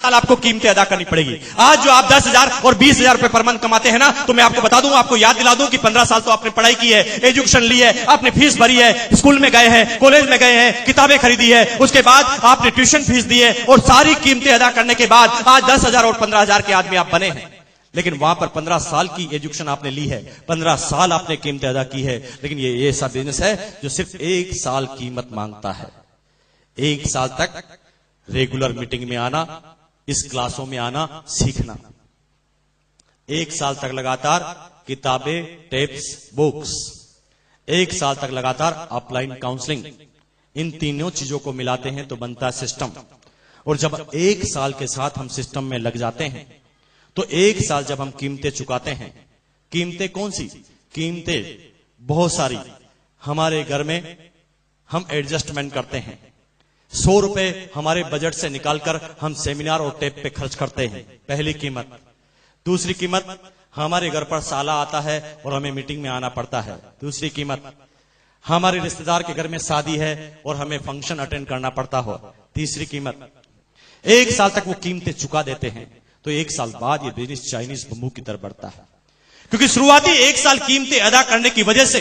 साल आपको कीमतें अदा करनी पड़ेगी। आज जो आप 10,000 और 20,000 रुपए पर मंथ कमाते हैं ना, तो मैं आपको बता दूं, आपको याद दिला दूं कि 15 साल तो आपने पढ़ाई की है, एजुकेशन ली है, आपने फीस भरी है, स्कूल में गए हैं, कॉलेज में गए हैं, किताबें खरीदी है, उसके बाद आपने ट्यूशन फीस दी है और सारी कीमतें अदा करने के बाद आज 10,000 और 15,000 के आदमी आप बने हैं। लेकिन वहां पर 15 साल की एजुकेशन आपने ली है, 15 साल आपने कीमतें अदा की है, लेकिन ये ऐसा बिजनेस है जो सिर्फ 1 साल कीमत मांगता है। 1 साल तक रेगुलर मीटिंग में आना, इस क्लासों में आना, सीखना। 1 साल तक लगातार किताबें, टेप्स, बुक्स। 1 साल तक लगातार ऑफलाइन काउंसलिंग। इन तीनों चीजों को मिलाते हैं तो बनता है सिस्टम। और जब 1 साल के साथ हम सिस्टम में लग जाते हैं तो 1 साल जब हम कीमतें चुकाते हैं, कीमतें कौन सी? कीमतें बहुत सारी। हमारे घर में हम एडजस्टमेंट करते हैं। 100 रुपए हमारे बजट से निकालकर हम सेमिनार और टेप पे खर्च करते हैं, पहली कीमत। दूसरी कीमत, हमारे घर पर साला आता है और हमें मीटिंग में आना पड़ता है, दूसरी कीमत। हमारे रिश्तेदार के घर में शादी है और हमें फंक्शन अटेंड करना पड़ता हो, तीसरी कीमत। 1 साल तक वो कीमतें चुका देते हैं तो 1 साल बाद ये बिजनेस चाइनीज बम्बू की तरफ बढ़ता है। क्योंकि शुरुआती 1 साल कीमतें अदा करने की वजह से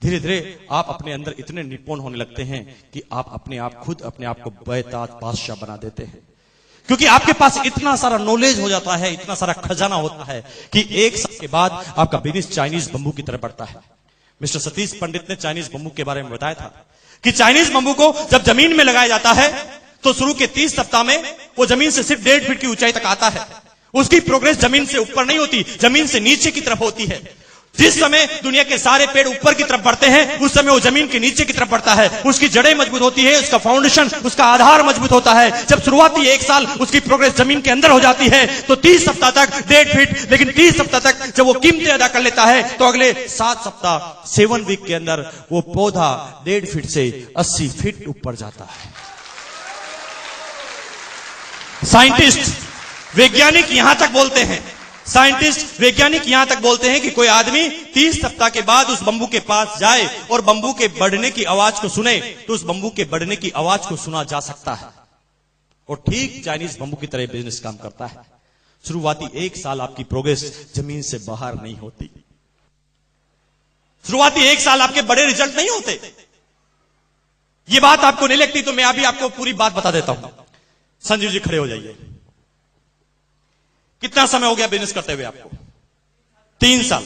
धीरे धीरे आप अपने अंदर इतने निपुण होने लगते हैं कि आप अपने आप खुद अपने आप को बेताज बादशाह बना देते हैं। क्योंकि आपके पास इतना सारा नॉलेज हो जाता है, इतना सारा खजाना होता है कि 1 साल के बाद आपका बिजनेस चाइनीज बम्बू की तरफ बढ़ता है। मिस्टर सतीश पंडित ने चाइनीज बम्बू के बारे में बताया था कि चाइनीज बम्बू को जब जमीन में लगाया जाता है तो शुरू के 30 सप्ताह में वो जमीन से सिर्फ 1.5 फीट की ऊंचाई तक आता है। उसकी प्रोग्रेस जमीन से ऊपर नहीं होती, जमीन से नीचे की तरफ होती है। जिस समय दुनिया के सारे पेड़ ऊपर की तरफ बढ़ते हैं, उस समय वो जमीन के नीचे की तरफ बढ़ता है। उसकी जड़ें मजबूत होती है, उसका फाउंडेशन, उसका आधार मजबूत होता है। जब शुरुआती 1 साल उसकी प्रोग्रेस जमीन के अंदर हो जाती है तो 30 सप्ताह तक 1.5 फीट, लेकिन 30 सप्ताह तक जब वो कीमतें अदा कर लेता है तो अगले 7 सप्ताह 7 वीक के अंदर वो पौधा 1.5 फीट से 80 फीट ऊपर जाता है। साइंटिस्ट, वैज्ञानिक यहां तक बोलते हैं, साइंटिस्ट, वैज्ञानिक यहां तक बोलते हैं कि कोई आदमी 30 सप्ताह के बाद उस बम्बू के पास जाए और बम्बू के बढ़ने की आवाज को सुने तो उस बम्बू के बढ़ने की आवाज को सुना जा सकता है। और ठीक चाइनीज बम्बू की तरह बिजनेस काम करता है। शुरुआती 1 साल आपकी प्रोग्रेस जमीन से बाहर नहीं होती। शुरुआती 1 साल आपके बड़े रिजल्ट नहीं होते। ये बात आपको नहीं लगती तो मैं अभी आपको पूरी बात बता देता हूं। संजीव जी खड़े हो जाइए। कितना समय हो गया बिजनेस करते हुए आपको? 3 साल।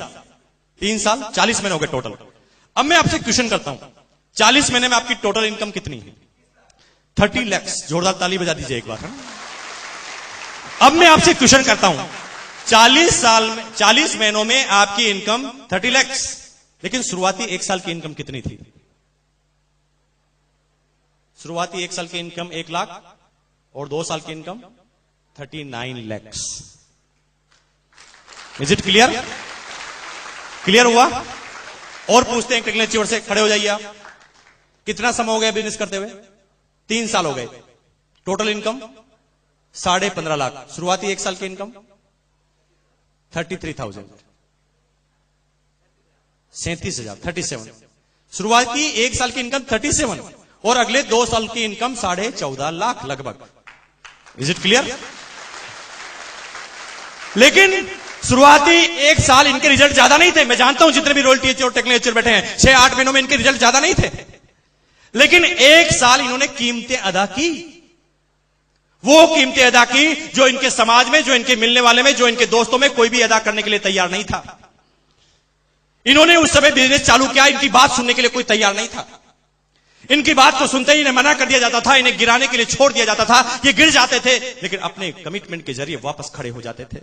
3 साल 40 महीने हो गए टोटल। अब मैं आपसे क्वेश्चन करता हूं, 40 महीने में आपकी टोटल इनकम कितनी है? 30 लाख। जोरदार ताली बजा दीजिए एक बार। अब मैं आपसे क्वेश्चन करता हूं, 40 महीनों में आपकी इनकम 30 लाख, लेकिन शुरुआती 1 साल की इनकम कितनी थी? शुरुआती 1 साल की इनकम 1 लाख और 2 साल की income 39 lakh. Is it clear? Clear हुआ? और पूछते हैं टेक्निकल चोर से, खड़े हो जाइए आप। कितना समय हो गया बिजनेस करते हुए? 3 साल हो गए। Total income 15.5 lakh. शुरुआती 1 साल की इनकम 33,000, 37,000, 37। शुरुआती 1 साल की इनकम 37 और अगले 2 साल की इनकम 14.5 लाख लगभग। Is it clear? लेकिन शुरुआती 1 साल इनके रिजल्ट ज्यादा नहीं थे। मैं जानता हूं जितने भी रॉयल्टी और टेक्निकल बैठे हैं, 6-8 महीनों में इनके रिजल्ट ज्यादा नहीं थे, लेकिन 1 साल इन्होंने कीमतें अदा की। वो कीमतें अदा की जो इनके समाज में, जो इनके मिलने वाले में, जो इनके दोस्तों में कोई भी अदा करने के लिए तैयार नहीं था। इन्होंने उस समय बिजनेस चालू किया, इनकी बात सुनने के लिए कोई तैयार नहीं था। इनकी बात को सुनते ही इन्हें मना कर दिया जाता था, इन्हें गिराने के लिए छोड़ दिया जाता था। ये गिर जाते थे लेकिन अपने कमिटमेंट के जरिए वापस खड़े हो जाते थे।